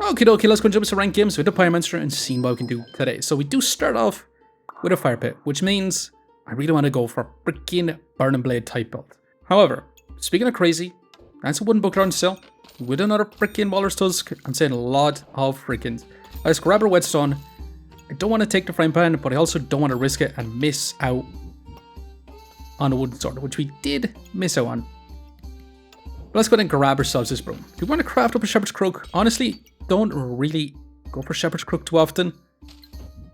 Okay, let's go and jump into ranked games with the Pyromancer and see what we can do today. So we do start off with a fire pit, which means I really want to go for a freaking burning blade type build. However, speaking of crazy, that's a wooden buckler on sale with another freaking walrus tusk. I'm saying a lot of freakings. Let's grab our whetstone. I don't want to take the frying pan, but I also don't want to risk it and miss out on a wooden sword, which we did miss out on. But let's go ahead and grab ourselves this broom. Do we want to craft up a shepherd's crook? Honestly, don't really go for shepherd's crook too often,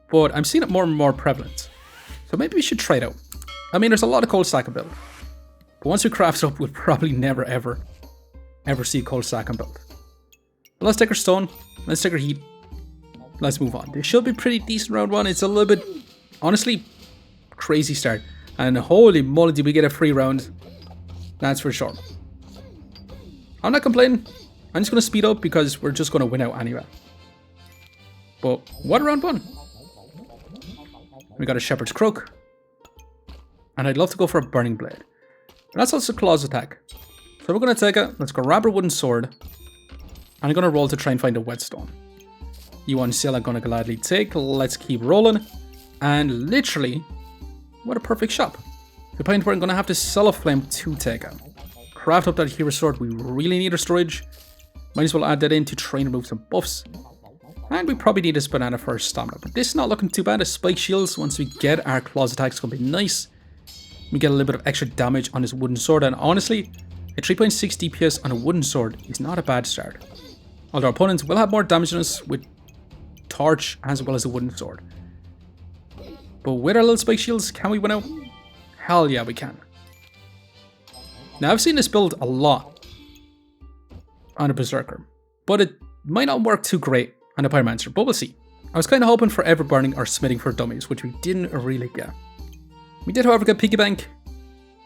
but I'm seeing it more and more prevalent. So maybe we should try it out. I mean, there's a lot of cold stack on build, but once we craft it up, we'll probably never ever see cold stack on build. But let's take our stone, let's take our heat, let's move on. This should be pretty decent round one. It's a little bit, honestly, crazy start. And holy moly, did we get a free round. That's for sure. I'm not complaining. I'm just going to speed up because we're just going to win out anyway. But what a round one. We got a shepherd's crook. And I'd love to go for a burning blade. And that's also claws attack. So we're going to take it. Let's grab our wooden sword. And I'm going to roll to try and find a whetstone. You want sale, I'm going to gladly take. Let's keep rolling. And literally, what a perfect shop. To the point where I'm going to have to sell a flame to take it. Craft up that hero sword. We really need our storage. Might as well add that in to try and remove some buffs. And we probably need this banana for our stamina. But this is not looking too bad. The spike shields, once we get our claws attacks, it's going to be nice. We get a little bit of extra damage on this wooden sword. And honestly, a 3.6 DPS on a wooden sword is not a bad start. Although our opponents will have more damage on us with torch as well as a wooden sword. But with our little spike shields, can we win out? Hell yeah, we can. Now, I've seen this build a lot on a Berserker, but it might not work too great on a Pyromancer, but we'll see. I was kind of hoping for ever burning or smithing for dummies, which we didn't really get. We did, however, get Piggy Bank.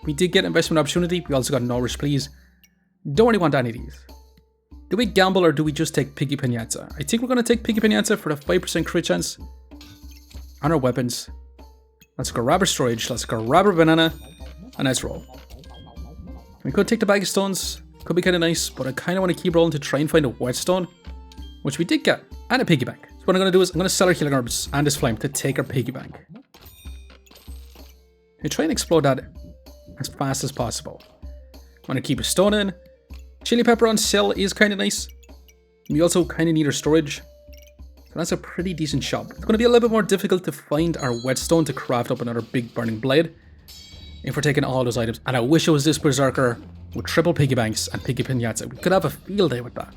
We did get investment opportunity. We also got Nourish Please. Don't really want any of these. Do we gamble or do we just take Piggy Pinata? I think we're going to take Piggy Pinata for the 5% crit chance on our weapons. Let's go grab our storage. Let's go grab our banana. And let's roll. We could take the bag of stones. Could be kind of nice, but I kind of want to keep rolling to try and find a whetstone, which we did get, and a piggy bank. So what I'm going to do is I'm going to sell our healing herbs and this flame to take our piggy bank. We try and explode that as fast as possible. I'm going to keep a stone in. Chili pepper on sale is kind of nice. We also kind of need our storage. So that's a pretty decent shop. It's going to be a little bit more difficult to find our whetstone to craft up another big burning blade if we're taking all those items. And I wish it was this Berserker with triple piggy banks and piggy pinata. We could have a field day with that.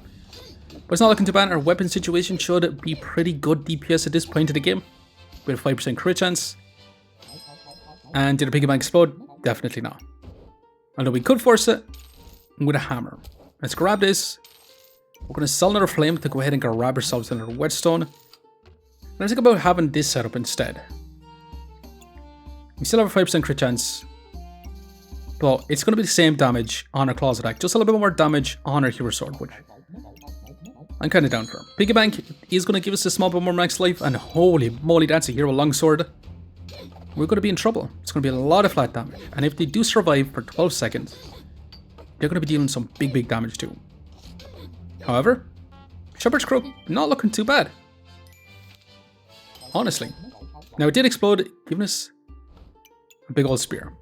But it's not looking too bad. Our weapon situation should be pretty good DPS at this point of the game. With a 5% crit chance. And did a piggy bank explode? Definitely not. Although we could force it with a hammer. Let's grab this. We're going to sell another flame to go ahead and grab ourselves another whetstone. And let's think about having this setup instead. We still have a 5% crit chance. But it's going to be the same damage on our claws attack. Just a little bit more damage on our hero sword, which I'm kind of down for. Piggy bank is going to give us a small bit more max life. And holy moly, that's a hero longsword. We're going to be in trouble. It's going to be a lot of flat damage. And if they do survive for 12 seconds, they're going to be dealing some big damage too. However, shepherd's crook, not looking too bad. Honestly. Now it did explode, giving us a big old spear.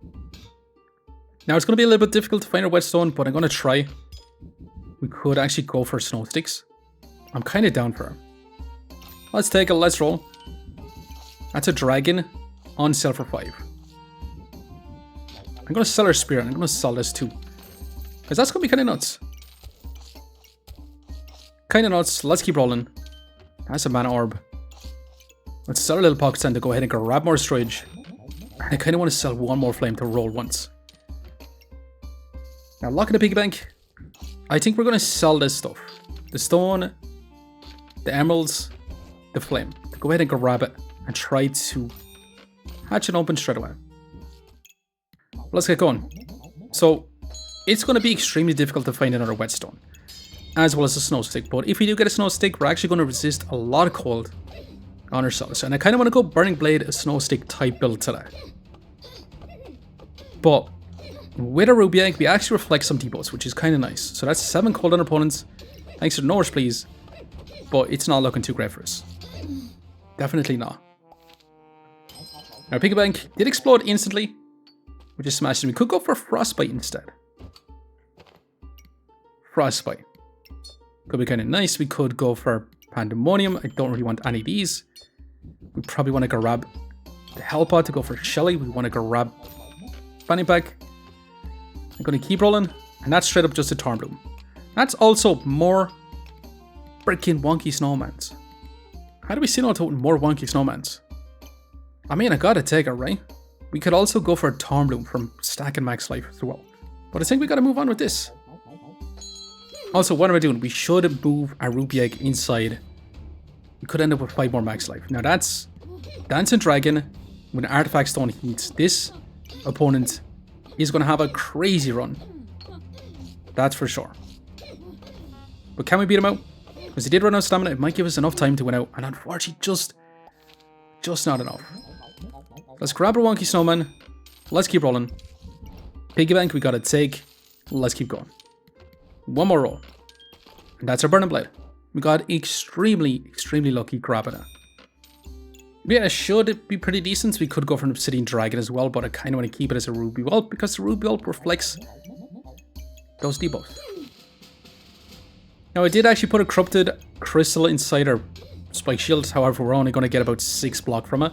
Now it's going to be a little bit difficult to find our whetstone, but I'm going to try. We could actually go for snow sticks. I'm kind of down for it. Let's take it, let's roll. That's a dragon on sale for 5. I'm going to sell our spear and I'm going to sell this too. Because that's going to be kind of nuts. Kind of nuts. Let's keep rolling. That's a mana orb. Let's sell our little pocket stand to go ahead and grab more storage. And I kind of want to sell one more flame to roll once. Now, lock in the piggy bank. I think we're going to sell this stuff. The stone, the emeralds, the flame. Go ahead and grab it and try to hatch it open straight away. Let's get going. So, it's going to be extremely difficult to find another whetstone, as well as a snow stick. But if we do get a snow stick, we're actually going to resist a lot of cold on ourselves. And I kind of want to go Burning Blade, a snow stick type build today. But with a Ruby Egg, we actually reflect some debuffs, which is kind of nice. So that's 7 cold on opponents. Thanks to Nourish Please. but it's not looking too great for us. Definitely not. Our Piggy Bank did explode instantly, which is smashing. We could go for Frostbite instead. Frostbite. Could be kind of nice. We could go for Pandemonium. I don't really want any of these. We probably want to grab the Hellpot to go for Shelly. We want to grab Fanny Pack. I'm going to keep rolling. And that's straight up just a Thornbloom. That's also more freaking wonky snowmans. How do we see out more wonky snowmans? I mean, I gotta take it, right? We could also go for a Thornbloom from stacking max life as well. But I think we gotta move on with this. Also, what am I doing? We should move our Rupee Egg inside. We could end up with 5 more max life. Now that's Dancing Dragon. When Artifact Stone heats, this opponent is gonna have a crazy run. That's for sure. But can we beat him out? Because he did run out of stamina, it might give us enough time to win out. And unfortunately, just not enough. Let's grab our wonky snowman. Let's keep rolling. Piggy Bank, we gotta take. Let's keep going. One more roll. And that's our Burning Blade. We got extremely lucky grabbing it. Yeah, it should be pretty decent. We could go for an Obsidian Dragon as well, but I kind of want to keep it as a Ruby Whelp because the Ruby Whelp reflects those debuffs. Now, I did actually put a Corrupted Crystal inside our Spike Shield. However, we're only going to get about 6 block from it,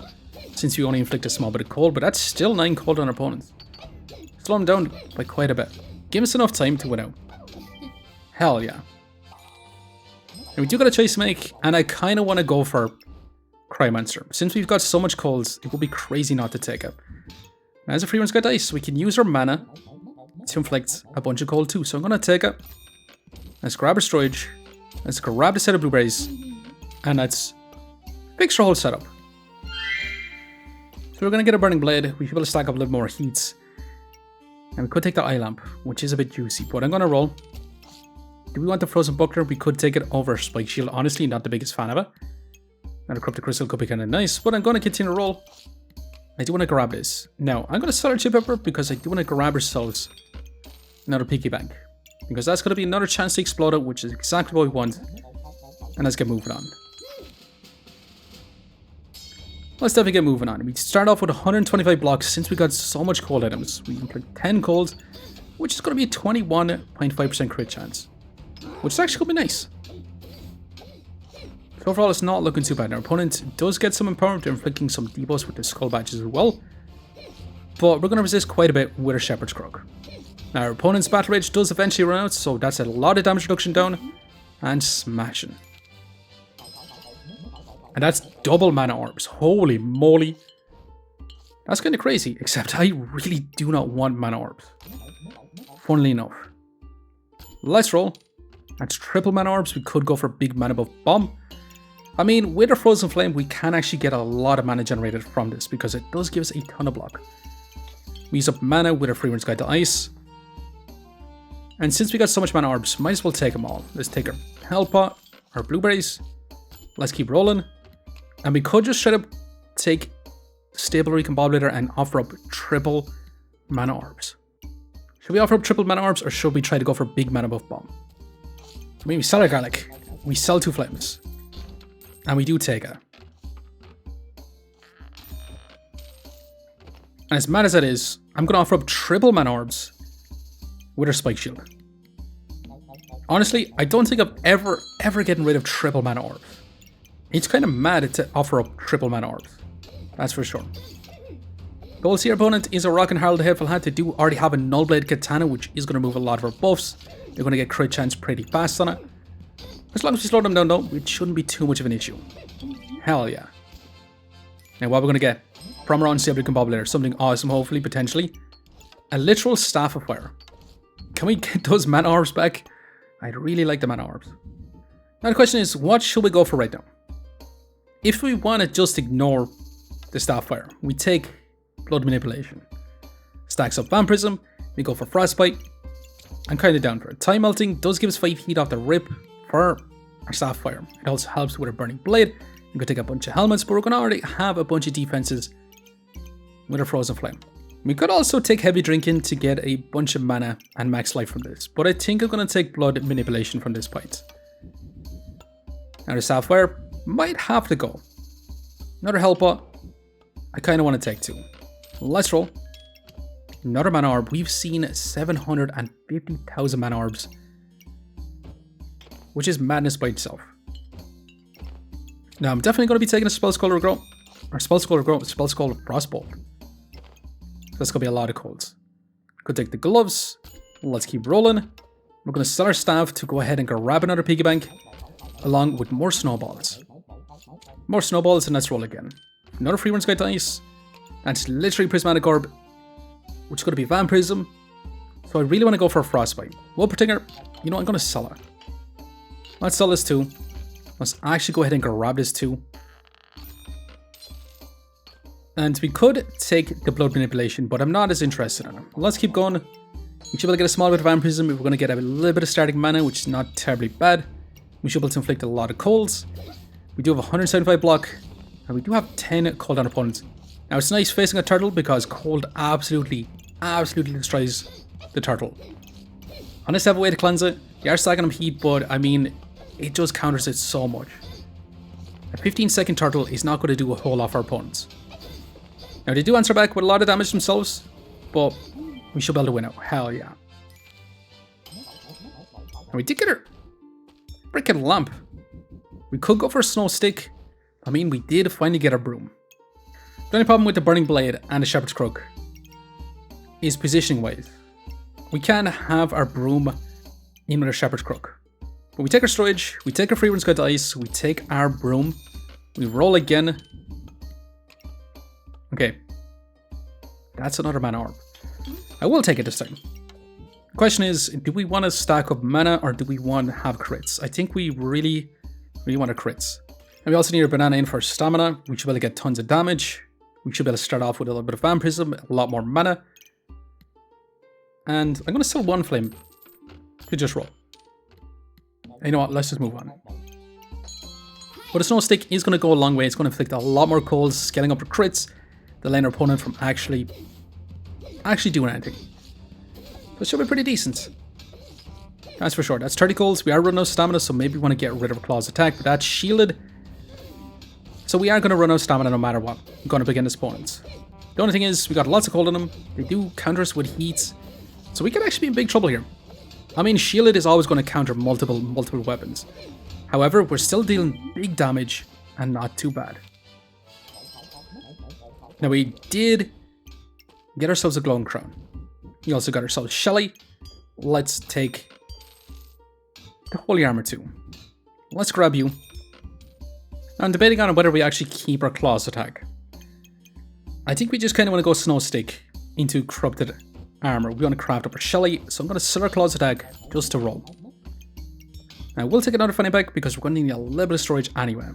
since we only inflict a small bit of cold, but that's still 9 cold on our opponents. Slow them down by quite a bit. Give us enough time to win out. Hell yeah. And we do got a choice to make, and I kind of want to go for Cryomancer. Since we've got so much colds, it would be crazy not to take it. Now, as a free one's got dice, we can use our mana to inflict a bunch of cold too. So I'm going to take it. Let's grab our storage. Let's grab the set of blueberries. And let's fix our whole setup. So we're going to get a Burning Blade. We should be able to stack up a little more heats. And we could take the Eye Lamp, which is a bit juicy. But I'm going to roll. Do we want the Frozen Buckler? We could take it over Spike Shield. Honestly, not the biggest fan of it. And a Corrupted Crystal could be kind of nice. But I'm going to continue to roll. I do want to grab this. Now, I'm going to sell our Chip Pepper because I do want to grab ourselves another Piggy Bank. Because that's going to be another chance to explode it, which is exactly what we want. And let's get moving on. Let's definitely get moving on. We start off with 125 blocks since we got so much cold items. We can put 10 cold, which is going to be a 21.5% crit chance. Which is actually going to be nice. So overall, it's not looking too bad. Our opponent does get some empowerment to inflicting some debuffs with the skull badges as well. But we're going to resist quite a bit with our Shepherd's Crook. Now, our opponent's Battle Rage does eventually run out, so that's a lot of damage reduction down. And smashing. And that's double mana orbs. Holy moly. That's kind of crazy, except I really do not want mana orbs. Funnily enough. Let's roll. That's triple mana orbs. We could go for big mana buff bomb. I mean, with our Frozen Flame, we can actually get a lot of mana generated from this because it does give us a ton of block. We use up mana with our Freeman's Guide to Ice. And since we got so much mana orbs, might as well take them all. Let's take our Hellpot, our blueberries. Let's keep rolling. And we could just straight up take Stable Recombobulator and offer up triple mana orbs. Should we offer up triple mana orbs or should we try to go for big mana buff bomb? I mean, we sell our garlic. We sell 2 flames. And we do take it. And as mad as that is, I'm going to offer up triple mana orbs with our Spike Shield. Honestly, I don't think I'm ever getting rid of triple mana orbs. It's kind of mad to offer up triple mana orbs. That's for sure. Goal Seer opponent is a Rock and Harald the Hateful Hat. They do already have a Nullblade Katana, which is going to move a lot of our buffs. They're going to get crit chance pretty fast on it. As long as we slow them down though, it shouldn't be too much of an issue. Hell yeah. Now what we're going to get from our Unstable Recombobulator, something awesome hopefully, potentially. A literal Staff of Fire. Can we get those mana orbs back? I'd really like the mana orbs. Now the question is, what should we go for right now? If we want to just ignore the Staff of Fire, we take Blood Manipulation. Stacks up Vampirism, we go for Frostbite. I'm kind of down for it. Time Melting does give us 5 heat off the rip for our Staff of Fire. It also helps with our Burning Blade. We could take a bunch of helmets, but we're going to already have a bunch of defenses with our Frozen Flame. We could also take Heavy Drinking to get a bunch of mana and max life from this, but I think I'm going to take Blood Manipulation from this point. Now the Sapphire might have to go. Another Helper. I kind of want to take 2. Let's roll. Another Mana Orb. We've seen 750,000 Mana Orbs, which is madness by itself. Now I'm definitely going to be taking a Spellscaler Grow. Or Spellscaler Frostbolt. That's going to be a lot of colds. Could take the gloves. Let's keep rolling. We're going to sell our staff to go ahead and grab another piggy bank, along with more snowballs. More snowballs, and let's roll again. Another Free Run Sky Dice. That's literally Prismatic Orb, which is going to be Vampirism. So I really want to go for a Frostbite. Wolf Protector, you know, I'm going to sell it. Let's sell this too. Let's actually go ahead and grab this too. And we could take the Blood Manipulation, but I'm not as interested in it. Let's keep going. We should be able to get a small bit of Vampirism. We're going to get a little bit of Static Mana, which is not terribly bad. We should be able to inflict a lot of colds. We do have 175 block, and we do have 10 cold on opponents. Now it's nice facing a turtle because cold absolutely destroys the turtle. Unless they have a way to cleanse it, you are stacking them heat, but I mean, it just counters it so much. A 15-second turtle is not going to do a whole lot for our opponents. Now they do answer back with a lot of damage themselves, but we should be able to win out. Hell yeah. And we did get her freaking lamp. We could go for a snow stick. I mean, we did finally get our broom. The only problem with the Burning Blade and the Shepherd's Crook is positioning wise. We can have our broom in with our Shepherd's Crook. But we take our storage, we take our Free Run Sky Dice, we take our broom, we roll again. Okay. That's another Mana Orb. I will take it this time. The question is, do we want to stack up mana or do we want to have crits? I think we really want to crits. And we also need a banana in for stamina. We should be able to get tons of damage. We should be able to start off with a little bit of vampirism, a lot more mana. And I'm going to sell 1 flame to just roll. And you know what, let's just move on. But a snow stick is going to go a long way. It's going to inflict a lot more colds, scaling up our crits, delaying our opponent from actually doing anything. So it should be pretty decent. That's for sure. That's 30 colds. We are running out of stamina, so maybe we want to get rid of a claw's attack, but that's shielded. So we are going to run out of stamina no matter what. We're going up against opponents. The only thing is, we got lots of cold on them. They do counter us with heat. So we could actually be in big trouble here. I mean, shielded is always going to counter multiple weapons. However, we're still dealing big damage and not too bad. Now we did get ourselves a Glowing Crown. We also got ourselves Shelly. Let's take the Holy Armor too. Let's grab you. I'm debating on whether we actually keep our Claws attack. I think we just kind of want to go Snow Stick into Corrupted Armor. We want to craft up our Shelly, so I'm going to sell our Claws attack just to roll. Now we'll take another Fanny Pack because we're going to need a little bit of storage anyway.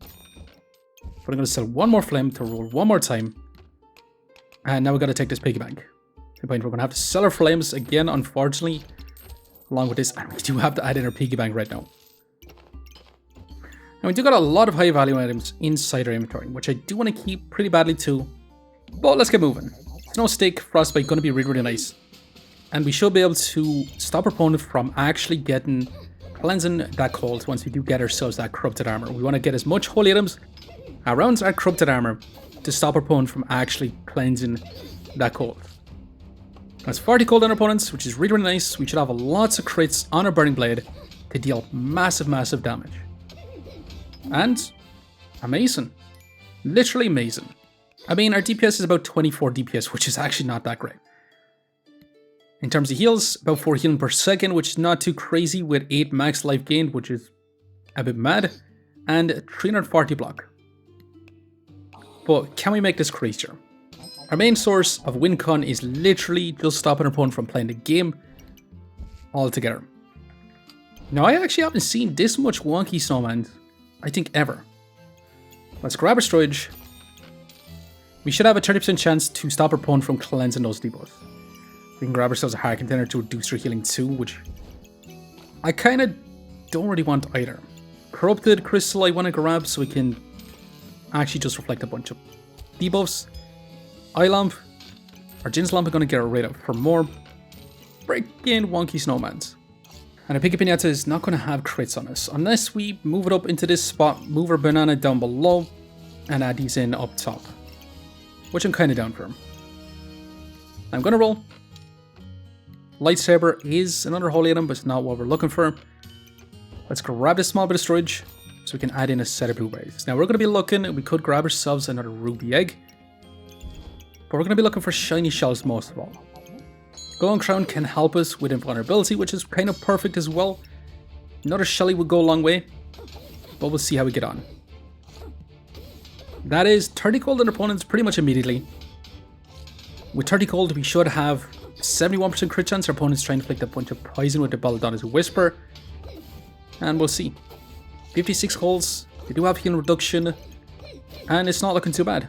But I'm going to sell 1 more Flame to roll 1 more time. And now we've got to take this Piggy Bank. To the point we're going to have to sell our Flames again, unfortunately. Along with this, and we do have to add in our Piggy Bank right now. And we do got a lot of high value items inside our inventory, which I do want to keep pretty badly too. But let's get moving. Snow Stick, Frostbite, going to be really nice. And we should be able to stop our opponent from actually getting cleansing that cold once we do get ourselves that Corrupted Armor. We want to get as much holy items around our Corrupted Armor to stop our opponent from actually cleansing that cold. That's 40 cold on our opponents, which is really nice. We should have lots of crits on our Burning Blade to deal massive damage. And amazing. Literally amazing. I mean, our DPS is about 24 DPS, which is actually not that great. In terms of heals, about 4 healing per second, which is not too crazy with 8 max life gained, which is a bit mad. And 340 block. But can we make this crazier? Our main source of win con is literally just stopping our opponent from playing the game altogether. Now, I actually haven't seen this much wonky snowman, I think, ever. Let's grab our storage. We should have a 30% chance to stop our opponent from cleansing those debuffs. We can grab ourselves a heart container to reduce our healing too, which I kind of don't really want either. Corrupted Crystal I want to grab so we can actually just reflect a bunch of debuffs. Eye Lamp, or Jin's Lamp I'm going to get rid of for more freaking wonky snowmans. And a Piggy Pinata is not going to have crits on us unless we move it up into this spot, move our banana down below, and add these in up top. Which I'm kind of down for. I'm going to roll. Lightsaber is another holy item, but it's not what we're looking for. Let's grab this small bit of storage so we can add in a set of blueberries. Now we're going to be looking, we could grab ourselves another ruby egg. But we're going to be looking for shiny shells most of all. Golden Crown can help us with invulnerability, which is kind of perfect as well. Another Shelly would go a long way, but we'll see how we get on. That is 30 gold on opponents pretty much immediately. With 30 gold, we should have 71% crit chance. Our opponent's trying to inflict a bunch of poison with the Belladonna's Whisper. And we'll see. 56 golds, they do have healing reduction, and it's not looking too bad.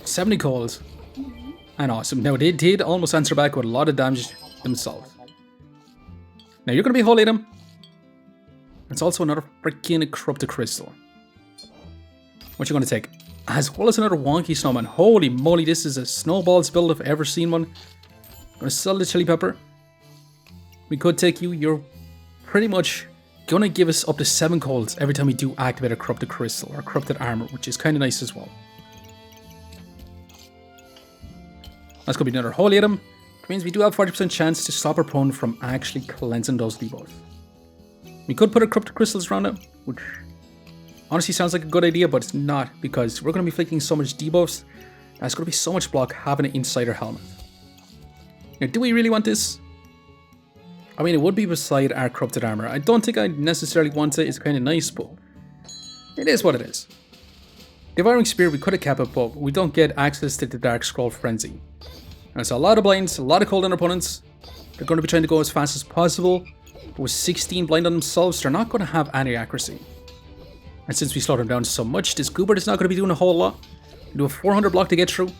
70 golds. And awesome. Now they did almost answer back with a lot of damage themselves. Now you're going to be holy item. It's also another freaking corrupted crystal. What you going to take? As well as another wonky snowman. Holy moly, this is a snowballs build if I've ever seen one. I'm going to sell the chili pepper. We could take you. You're pretty much going to give us up to 7 golds every time we do activate a corrupted crystal or corrupted armor, which is kind of nice as well. That's going to be another holy item, which means we do have 40% chance to stop our opponent from actually cleansing those debuffs. We could put a corrupted crystals around it, which honestly sounds like a good idea, but it's not, because we're going to be inflicting so much debuffs, and it's going to be so much block having it inside our helmet. Now, do we really want this? I mean, it would be beside our corrupted armor. I don't think I necessarily want it. It's kind of nice, but it is what it is. Devouring Spear, we could have kept it, but we don't get access to the Dark Scroll Frenzy. And so a lot of blinds, a lot of cold on opponents. They're going to be trying to go as fast as possible, but with 16 blind on themselves, they're not going to have any accuracy. And since we slowed them down so much, this Goober is not going to be doing a whole lot. We do a 400 block to get through.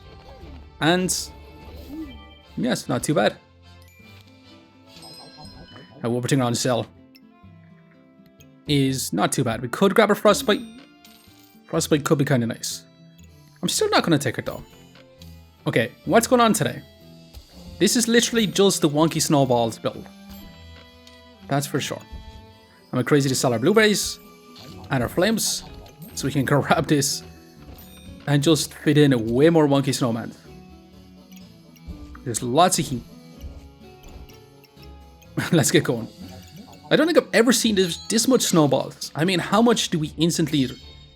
And yes, not too bad. Now what we're taking on sale is not too bad. We could grab a Frostbite. Frostbite could be kind of nice. I'm still not going to take it though. Okay, what's going on today? This is literally just the wonky snowballs build. That's for sure. I'm crazy to sell our blueberries and our flames so we can grab this and just fit in way more wonky snowmen. There's lots of heat. Let's get going. I don't think I've ever seen this much snowballs. I mean, how much do we instantly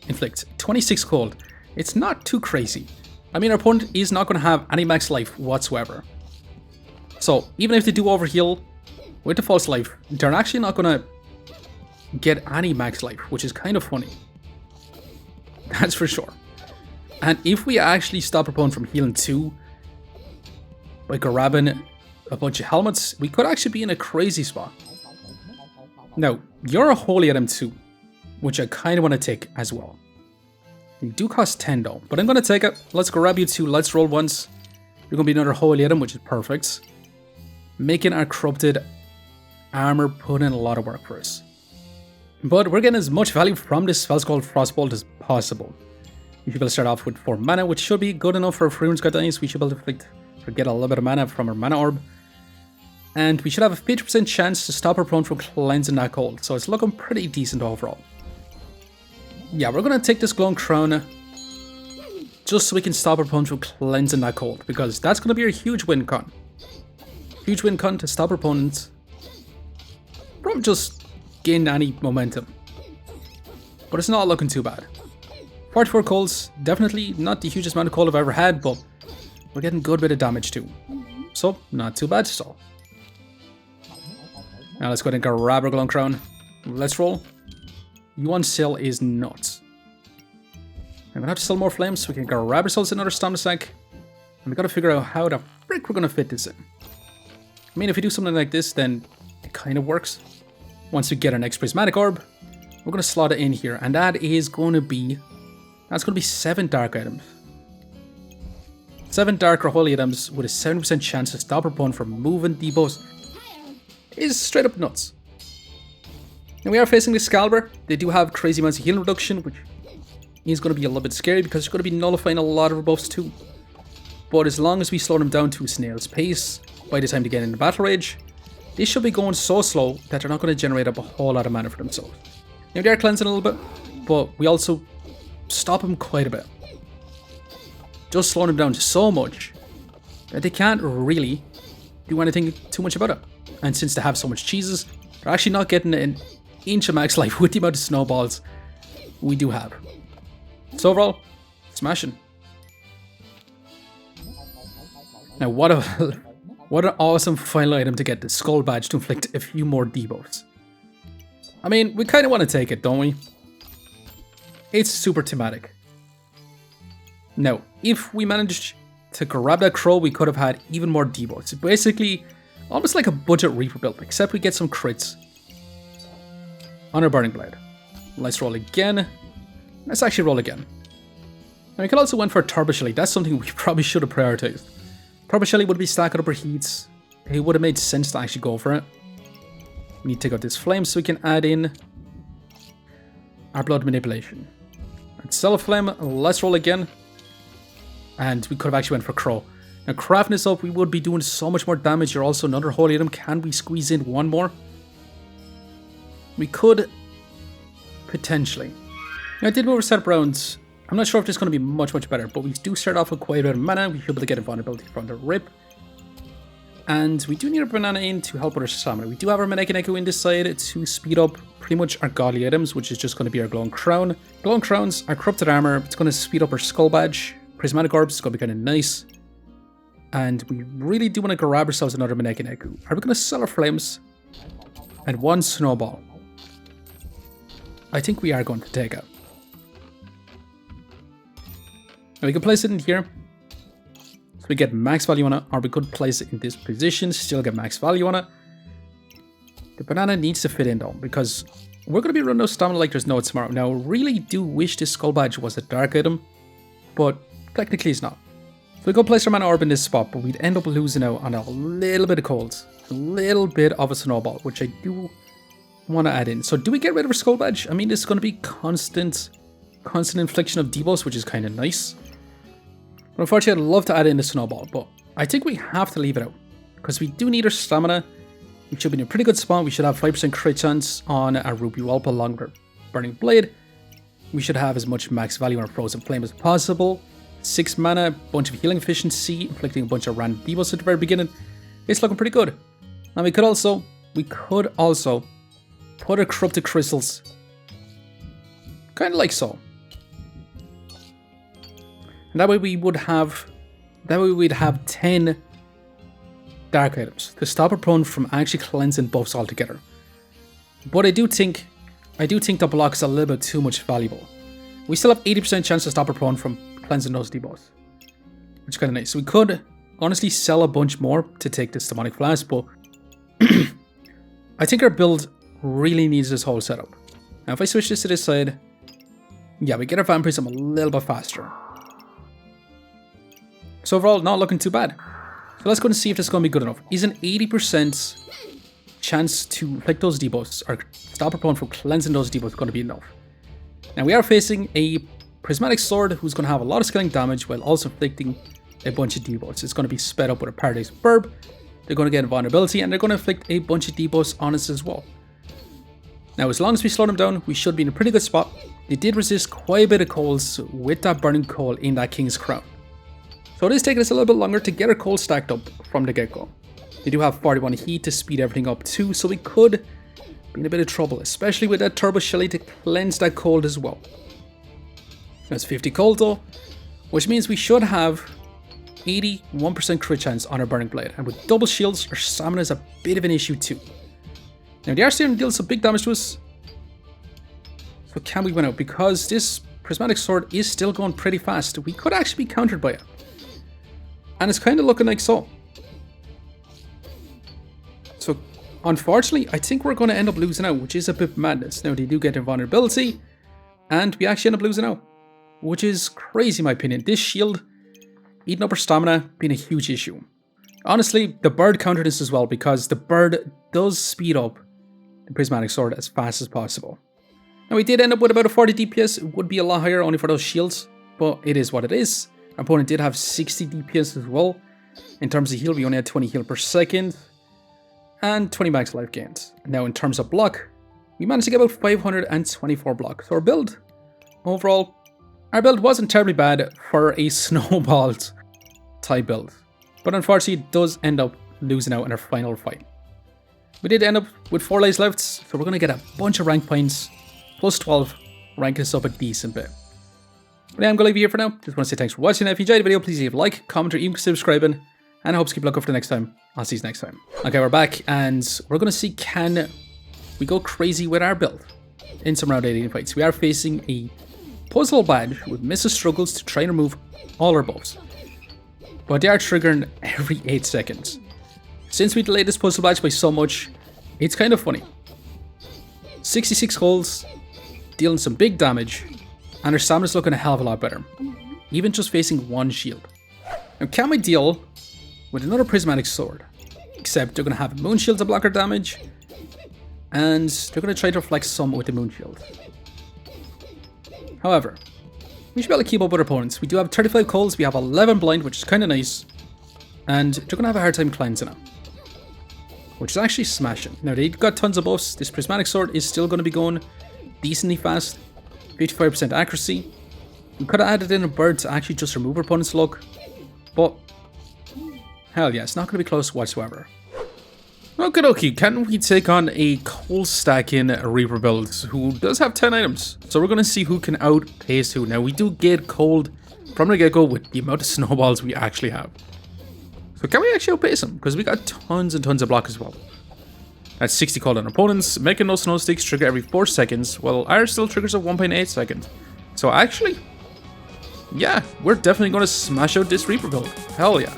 inflict? 26 cold. It's not too crazy. I mean, our opponent is not going to have any max life whatsoever. So, even if they do overheal with the false life, they're actually not going to get any max life, which is kind of funny. That's for sure. And if we actually stop our opponent from healing too, by grabbing a bunch of helmets, we could actually be in a crazy spot. Now, you're a holy item too, which I kind of want to take as well. You do cost 10 though, but I'm going to take it. Let's grab you two. Let's roll once. You're going to be another holy item, which is perfect. Making our corrupted armor put in a lot of work for us. But we're getting as much value from this spell called Frostbolt as possible. We should be able to start off with 4 mana, which should be good enough for Freeman's God Dice. We should be able to get a little bit of mana from our mana orb. And we should have a 50% chance to stop our opponent from cleansing that cold. So it's looking pretty decent overall. Yeah, we're going to take this Glowing Crown just so we can stop our opponent from cleansing that cold, because that's going to be a huge win con. Huge win con to stop our opponents from just gaining any momentum. But it's not looking too bad. 44 colds, definitely not the hugest amount of cold I've ever had, but we're getting a good bit of damage too. So, not too bad still. Now let's go ahead and grab our Glowing Crown. Let's roll. You on sale is nuts. I'm gonna have to sell more flames so we can grab ourselves another stamina sack. And we gotta figure out how the frick we're gonna fit this in. I mean, if we do something like this, then it kind of works. Once we get our next prismatic orb, we're gonna slot it in here, and that is gonna be 7 dark items. 7 dark or holy items with a 70% chance to stop our opponent from moving debuffs is straight up nuts. Now we are facing the Excalibur. They do have crazy amounts of healing reduction, which is going to be a little bit scary because they're going to be nullifying a lot of buffs too. But as long as we slow them down to a snail's pace by the time they get into battle rage, this should be going so slow that they're not going to generate up a whole lot of mana for themselves. Now they are cleansing a little bit, but we also stop them quite a bit. Just slowing them down so much that they can't really do anything too much about it. And since they have so much cheeses, they're actually not getting an inch of max life with the amount of snowballs we do have. So overall, smashing. Now what an awesome final item to get the skull badge to inflict a few more debuffs. I mean, we kind of want to take it, don't we? It's super thematic. Now, if we managed to grab that crow, we could have had even more debuffs. Basically, almost like a budget Reaper build, except we get some crits on our Burning Blade. Let's roll again. Let's actually roll again. Now, we could also went for Turbo Shelly. That's something we probably should have prioritized. Turbo Shelly would be stacking up our heats. It would have made sense to actually go for it. We need to take out this flame so we can add in our blood manipulation. Let's sell a flame. Let's roll again. And we could have actually went for crow. Now crafting this up, we would be doing so much more damage. You're also another holy item. Can we squeeze in one more? We could potentially. Now I did move our setup rounds. I'm not sure if this is going to be much better, but we do start off with quite a bit of mana. We should be able to get invulnerability from the rip. And we do need a banana in to help with our stamina. We do have our Maneki in this side to speed up pretty much our godly items, which is just going to be our glowing crown. Glowing crowns, our corrupted armor, it's going to speed up our skull badge. Prismatic orbs is going to be kind of nice. And we really do want to grab ourselves another Maneki. Are we going to sell our flames? And one snowball. I think we are going to take it. Now we can place it in here. So we get max value on it, or we could place it in this position, still get max value on it. The banana needs to fit in though, because we're going to be running out of stamina like there's no tomorrow. Now, I really do wish this skull badge was a dark item, but technically it's not. So we go place our mana orb in this spot, but we'd end up losing out on a little bit of cold, a little bit of a snowball, which I do want to add in. So do we get rid of our skull badge? I mean, this is going to be constant infliction of debuffs, which is kind of nice. But unfortunately, I'd love to add in the snowball, but I think we have to leave it out because we do need our stamina. We should be in a pretty good spot. We should have 5% crit chance on our Ruby Whelp along with our Burning Blade. We should have as much max value on our Frozen Flame as possible. 6 mana, bunch of healing efficiency, inflicting a bunch of random debuffs at the very beginning. It's looking pretty good. And we could also put our corrupted crystals kind of like so. And that way we'd have 10 dark items to stop our opponent from actually cleansing buffs altogether. But I do think the block is a little bit too much valuable. We still have 80% chance to stop our opponent from cleansing those debuffs, which is kind of nice. So we could honestly sell a bunch more to take this demonic flask, but I think our build really needs this whole setup. Now if I switch this to this side, yeah, we get our vampirism a little bit faster. So overall, not looking too bad. So let's go and see if this is going to be good enough. Is an 80% chance to inflict those debuffs or stop our opponent from cleansing those debuffs going to be enough? Now we are facing a prismatic sword who's going to have a lot of scaling damage while also inflicting a bunch of debuffs. It's going to be sped up with a Paradise Verb. They're going to get invulnerability and they're going to inflict a bunch of debuffs on us as well. Now as long as we slow them down, we should be in a pretty good spot. They did resist quite a bit of coals with that burning coal in that King's Crown. So it is taking us a little bit longer to get our coal stacked up from the get-go. They do have 41 heat to speed everything up too, so we could be in a bit of trouble, especially with that Turbo Shelly to cleanse that cold as well. That's 50 cold though, which means we should have 81% crit chance on our Burning Blade, and with double shields, our stamina is a bit of an issue too. Now they are starting to deal some big damage to us, so can we win out? Because this prismatic sword is still going pretty fast, we could actually be countered by it. And it's kind of looking like so. So, unfortunately, I think we're going to end up losing out, which is a bit madness. Now, they do get invulnerability, and we actually end up losing out, which is crazy in my opinion. This shield, eating up our stamina, being a huge issue. Honestly, the bird countered this as well, because the bird does speed up the prismatic sword as fast as possible. Now, we did end up with about a 40 DPS. It would be a lot higher only for those shields, but it is what it is. Our opponent did have 60 DPS as well. In terms of heal, we only had 20 heal per second. and 20 max life gains. Now in terms of block, we managed to get about 524 block. So our build, overall, our build wasn't terribly bad for a snowballed type build. But unfortunately it does end up losing out in our final fight. We did end up with 4 lives left, so we're going to get a bunch of rank points, plus 12, ranking us up a decent bit. But yeah, I'm going to leave you here for now. Just want to say thanks for watching. If you enjoyed the video, please leave a like, comment, or even consider subscribing. And I hope to keep looking for the next time. I'll see you next time. Okay, we're back, and we're going to see can we go crazy with our build in some round 18 fights. We are facing a puzzle badge with Mrs. Struggles to try and remove all our buffs. But they are triggering every 8 seconds. Since we delayed this puzzle badge by so much, it's kind of funny. 66 holes, dealing some big damage, and our stamina's looking a hell of a lot better. Even just facing 1 shield. Now can we deal with another prismatic sword? Except they're going to have moon shield to block our damage, and they're going to try to reflect some with the moon shield. However, we should be able to keep up with our opponents. We do have 35 coals, we have 11 blind, which is kind of nice, and they're going to have a hard time cleansing it, which is actually smashing. Now they've got tons of buffs. This prismatic sword is still going to be going decently fast, 55% accuracy. We could have added in a bird to actually just remove our opponent's luck, but hell yeah, it's not going to be close whatsoever. Okie dokie, can we take on a coal stacking Reaper build who does have 10 items? So we're going to see who can outpace who. Now we do get cold from the get-go with the amount of snowballs we actually have. So can we actually outpace him? Because we got tons and tons of block as well. That's 60 cold on opponents, making those snow sticks trigger every 4 seconds, while ours still triggers at 1.8 seconds. So actually, yeah, we're definitely going to smash out this Reaper build. Hell yeah.